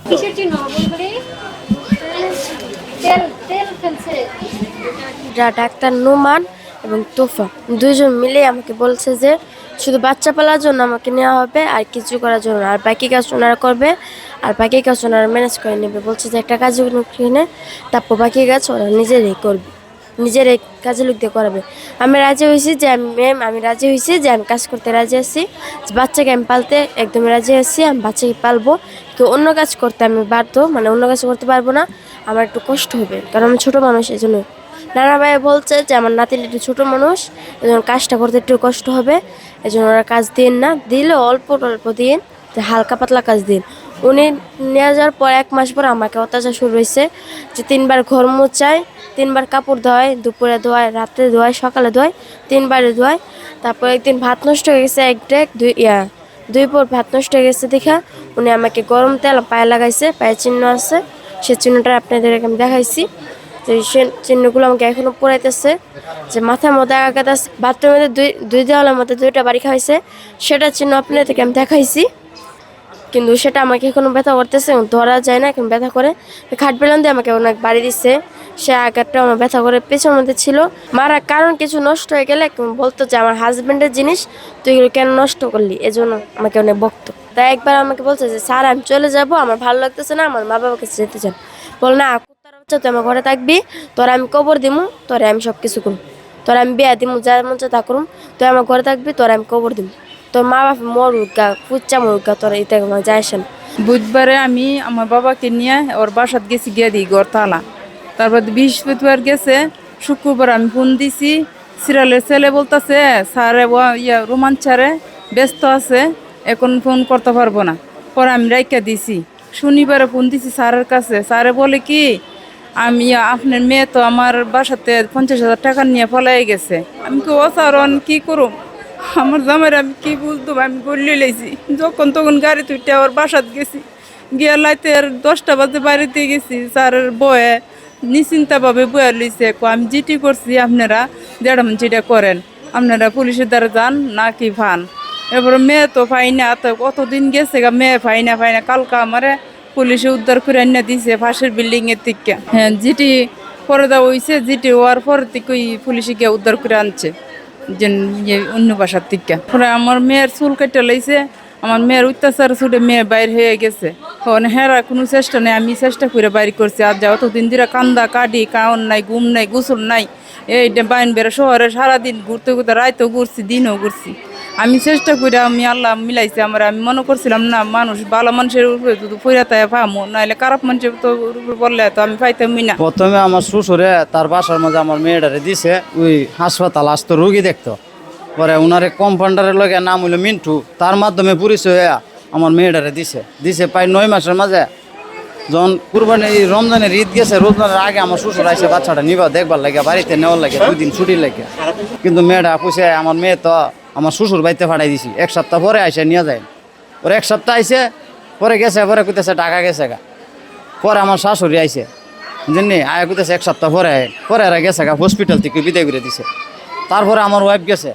কিসের চিহ্ন বলবে? তেল তেল ফেলছে। ডাক্তার নোমান এবং তোফা দুইজন মিলে আমাকে বলছে যে শুধু বাচ্চা পালার জন্য আমাকে নেওয়া হবে, আর কিছু করার জন্য, আর বাকি কাজ ওনারা করবে, আর বাকি কাজ ওনারা ম্যানেজ করে নেবে। বলছে যে একটা কাজে কিনে তারপর বাকি কাজ ওরা নিজেরাই করবে, নিজের এই কাজে লোক দিয়ে করাবে। আমি রাজি হয়েছি যে আমি রাজি হয়েছি যে আমি কাজ করতে রাজি আছি, যে বাচ্চাকে আমি পালতে একদমই রাজি আছি। আমি বাচ্চাকে পালবো, তো অন্য কাজ করতে আমি বাধ্য, মানে অন্য কাজ করতে পারবো না, আমার একটু কষ্ট হবে, কারণ আমি ছোটো মানুষ। এই জন্য নানা ভাই বলছে যে আমার নাতির একটু ছোটো মানুষ, এই জন্য কাজটা করতে একটু কষ্ট হবে, এই জন্য ওরা কাজ দিন না, দিলে অল্প অল্প দিন, যে হালকা পাতলা কাজ দিন। উনি নিয়ে যাওয়ার পর 1 মাস পর আমাকে অত্যাচার শুরু হয়েছে, যে 3বার ঘর মোছায়, 3বার কাপড় ধোয়, দুপুরে ধোয়, রাত্রে ধোয়, সকালে ধোয়, 3বারে ধোয়। তারপর একদিন ভাত নষ্ট হয়ে গেছে, এক ডেক দুই পর ভাত নষ্ট হয়ে গেছে দেখা উনি আমাকে গরম তেল পায়ে লাগাইছে, পায়ে চিহ্ন আছে, সে চিহ্নটা আপনাদেরকে আমি দেখাইছি। তো সে চিহ্নগুলো আমাকে এখনও পড়াইতেছে, যে মাথার মধ্যে আঘাত আছে, বাথরুমের মধ্যে দুই দেওয়ালের মধ্যে 2টা বাড়ি খাইছে, সেটা চিহ্ন আপনাদেরকে আমি দেখাইছি। কিন্তু সেটা আমাকে এখনো ব্যথা করতেছে, ধরা যায় না, কিন্তু ব্যথা করে। খাট বেলন দিয়ে আমাকে অনেক বাড়ি দিচ্ছে, সে আঘাতটা আমার ব্যথা করে পেছনের মধ্যে ছিল। মারা কারণ কিছু নষ্ট হয়ে গেলে বলতো যে আমার হাজবেন্ডের জিনিস তুই এগুলো কেন নষ্ট করলি, এজন্য আমাকে অনেক বকতো। তাই একবার আমাকে বলছে যে স্যার আমি চলে যাব, আমার ভালো লাগতেছে না, আমার মা বাবার কাছে যেতে চান। বল না, কুত্তার বাচ্চা তুই আমার ঘরে থাকবি, তোরা আমি কবর দিমু, তোরা আমি সব কিছু করুম, তোরা আমি বিয়া দিমু, যা মন চায় তা করুম, তুই আমার ঘরে থাকবি, তোরা আমি কবর দিমু, তোর মা বাপ মরুক গা, পুচ্চা মরুক গা, তোরা এটা যায় আসেন। বুধবারে আমি আমার বাবাকে নিয়ে ওর বাসাত গেছি, গিয়ে দিই ঘর তালা। তারপর বৃহস্পতিবার গেছে, শুক্রবার আমি ফোন দিছি, সিরিয়ালের ছেলে বলতেছে স্যারে রোমান স্যারে ব্যস্ত আছে, এখন ফোন করতে পারবো না। পরে আমি রাইকা দিছি। শনিবারে ফোন দিছি স্যারের কাছে, স্যারে বলে কি আমি আপনার মেয়ে তো আমার বাসাতে 50,000 টাকা নিয়ে পলাই গেছে। আমি কি অসারণ কি করুম, আমার জামাইরা আমি কি বুঝতাম, আমি গল্লি লাইছি। যখন তখন গাড়ি তুইটা ওর বাসাত গেছি, গিয়া লাইতে আর 10টা বাজে বাড়িতে গেছি। স্যারের বয়ে নিশ্চিন্তাভাবে বয়ে লইছে, আমি জিটি করছি, আপনারা দেড় যেটা করেন, আপনারা পুলিশের দ্বারা যান নাকি ভান। এরপরে মেয়ে তো পাই না, তো কতদিন গেছে গা, মেয়ে পাই না। কালকা আমারে পুলিশে উদ্ধার করে আনিয়া দিছে পাশের বিল্ডিংয়ের থেকে। হ্যাঁ, জিটি পরে দেওয়া হয়েছে, জিটি হওয়ার পর থেকে পুলিশে গিয়ে উদ্ধার করে আনছে যে অন্য বাসার থেকে। পরে আমার মেয়ের চুল কেটে লাইছে, আমার মেয়ের অত্যাচার ছুটে মেয়ে বাইর হয়ে গেছে। কারণ হেরা কোনো চেষ্টা নেই, আমি চেষ্টা করে বাইর করছি। আর যা অতদিন ধরে কান্দা কাটি, কাউন নাই, ঘুম নাই, গোসল নাই, এইটা বাইন বেড়ে শহরে সারাদিন ঘুরতে ঘুরতে, রাইতেও ঘুরছি, দিনও ঘুরছি। আমি চেষ্টা করে, আমি আল্লাহ মিলাইছি আমার। আমি মনে করছিলাম না মানুষ ভালো মানুষের উপরে যদি ফইরাতায় পামো, নাহলে খারাপ মানুষের তো উপরে বললে তো আমি পাইতামই না। প্রথমে আমার শ্বশুরে তার বাসার মাঝে আমার মেয়েটারে দিছে, ওই হাসপাতাল আসতো রুগী দেখতো। পরে ওনারে কম্পাউন্ডারের লগে নাম হইলো মিন্টু, তার মাধ্যমে পরিচয় হয়ে আমার মেয়েটারে দিছে প্রায় 9 মাসের মাঝে। যখন কুরবানি রমজানের ঈদ গেছে, রমজানের আগে আমার শ্বশুর আইসে বাচ্চাটা নিবা দেখবার লাগে, বাড়িতে নেওয়ার লাগে, 2 দিন ছুটির লাগে। কিন্তু মেয়েটা পুষে আমার মেয়ে তো আমার শ্বশুর বাড়িতে ফাটাই দিছি। 1 সপ্তাহ পরে আইসে নিয়ে যায়। ওর 1 সপ্তাহ আইসে, পরে গেছে, পরে কইতেছে টাকা গেছে গা। পরে আমার শাশুড়ি আইসে, জানি আয়া কইতেছে 1 সপ্তাহ পরে এরা গেছে গা, হসপিটাল থেকে বিদায় করে দিছে। তারপরে আমার ওয়াইফ গেছে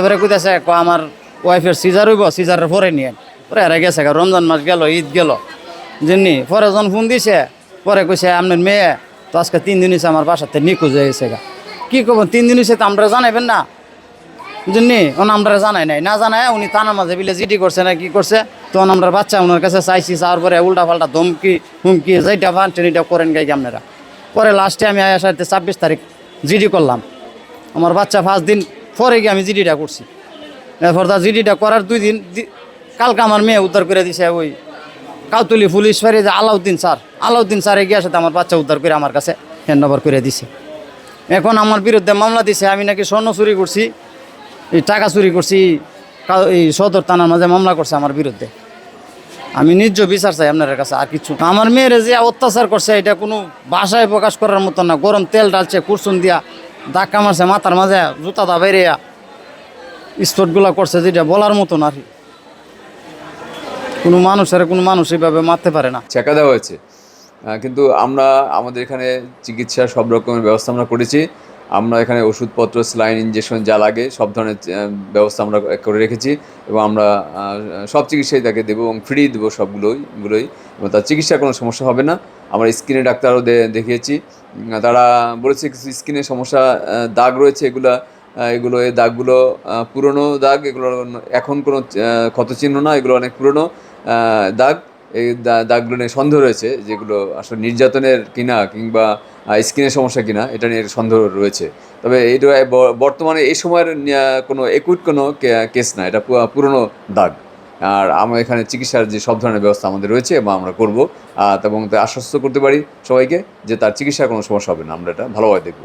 পরে কইতেছে আমার ওয়াইফের সিজার হইব, সিজারের পরে নিয়ে পরে এরা গেছে গা। রমজান মাস গেল, ঈদ গেল, জানি পরে যখন ফোন দিছে, পরে কইছে আপনার মেয়ে তো আজকে 3 দিন হয়েছে আমার বাসাতে নিখোঁজ হয়ে গেছে গা। কী করবো, 3 দিন হয়েছে তো আমরা জানাইবেন না, বুঝলি? আমরা জানাই নাই, না জানায় উনি থানার মাঝে বিলে জিডি করছে না কি করছে। তখন আমরা বাচ্চা ওনার কাছে চাইছি, চাওয়ার পরে উল্টা পাল্টা ধমকি হুমকি যেটা ভাঙছেন এটা করেন গাই আপনারা। পরে লাস্টে আমি আয়া সাথে 26 তারিখ জিডি করলাম। আমার বাচ্চা 5 দিন পরে গিয়ে আমি জিডিটা করছি। এরপর তার জিডিটা করার 2 দিন কালকে আমার মেয়ে উদ্ধার করে দিছে ওই কাউতুলি পুলিশ ফাঁড়ি যে আলাউদ্দিন স্যারে গিয়ে সাথে আমার বাচ্চা উদ্ধার করে আমার কাছে হ্যান্ডওভার করে দিছে। এখন আমার বিরুদ্ধে মামলা দিছে, আমি নাকি স্বর্ণ চুরি করছি, এই টাকা চুরি করছি, এই সদর থানার মাঝে মামলা করছে আমার বিরুদ্ধে। আমি নিজ বিচার চাই আপনার কাছে, আর কিছু। আমার মেয়েরে যে অত্যাচার করছে এটা কোনো ভাষায় প্রকাশ করার মতো না। গরম তেল ডালছে, কুরসুন দিয়া ধাক্কা মারছে মাথার মাঝে, জুতা দা বাইরে স্পটগুলো করছে, যেটা বলার মতো না। কোনো মানুষ এইভাবে মারতে পারে না। ছেঁকা দেওয়া হয়েছে, কিন্তু আমরা আমাদের এখানে চিকিৎসা সব রকমের ব্যবস্থা আমরা করেছি। আমরা এখানে ওষুধপত্র, স্যালাইন, ইনজেকশন যা লাগে সব ধরনের ব্যবস্থা আমরা করে রেখেছি এবং আমরা সব চিকিৎসাই তাকে দেবো এবং ফ্রি দেবো সবগুলোই এবং তার চিকিৎসার কোনো সমস্যা হবে না। আমরা স্কিনে ডাক্তারও দেখিয়েছি, তারা বলেছে কিছু স্কিনে সমস্যা, দাগ রয়েছে, এগুলো এই দাগগুলো পুরনো দাগ, এগুলো এখন কোনো ক্ষতচিহ্ন না, এগুলো অনেক পুরনো দাগ। এই দাগগুলো নিয়ে সন্দেহ রয়েছে, যেগুলো আসলে নির্যাতনের কিনা কিংবা স্কিনের সমস্যা কিনা এটা নিয়ে সন্দেহ রয়েছে। তবে এটা বর্তমানে এই সময়ের কোনো একুট কোনো কেস না, এটা পুরনো দাগ। আর আমরা এখানে চিকিৎসার যে সব ধরনের ব্যবস্থা আমাদের রয়েছে এবং আমরা করবো এবং আশ্বস্ত করতে পারি সবাইকে যে তার চিকিৎসার কোনো সমস্যা হবে না, আমরা এটা ভালোভাবে দেখবো।